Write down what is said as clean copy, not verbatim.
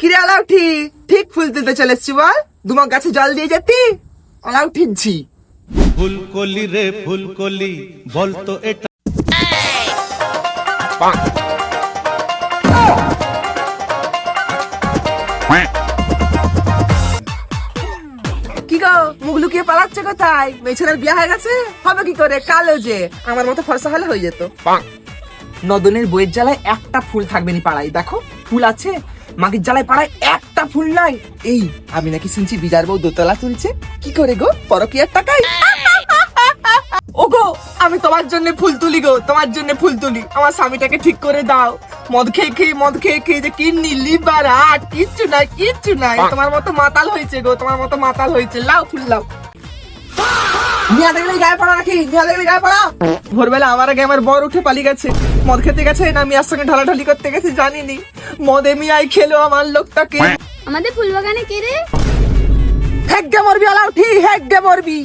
কিরে আলাউঠি, ঠিক ফুল তুলতে চলে এসছি বল। দুমক গাছে জল দিয়ে যেতি। আলাউঠিনছি। ফুলকলি রে ফুলকলি, বলতো এটা কি গো, মুখ লুকিয়ে পালাচ্ছে কোথায়? মেয়েছেলের বিয়ে হয়ে গেছে? হবে কি করে? কালো যে আমার মতো ফর্সা হলে হয়ে যেত। নদনের বইয়ের জ্বালায় একটা ফুল থাকবে নি পাড়ায়। দেখো ফুল আছে, মাগির জ্বালায় পাড়ায় একটা ফুল নাই। এই আমি নাকি শুনছি বিজার বউ দোতলা তুলছে। কি করে গো? পরকিয়ার টাকায়? ও গো, আমি তোমার জন্য ফুল তুলি গো, তোমার জন্য ফুল তুলি। আমার স্বামীটাকে ঠিক করে দাও। মদ খেয়ে যে কিডনি লিভার হার্ট কিচ্ছু নাই। তোমার মতো মাতাল হয়েছে গো, তোমার মতো মাতাল হয়েছে। লাও ফুল লাও। নিয়া দেখলে গায়ে পড়া নাকি? নিয়া দেখলে গায়ে পড়া। ভোরবেলা আমার আগে আমার বর উঠে পালিয়ে গেছে। মদ খেতে গেছে না মিয়ার সঙ্গে ঢালাঢালি করতে গেছে জানিনি। মদে মিয়াই খেলো আমার লোকটাকে। আমাদের ফুল বাগানে কে রে? হেগ্গে মরবি আলাউঠি, হেগ্গে মরবি।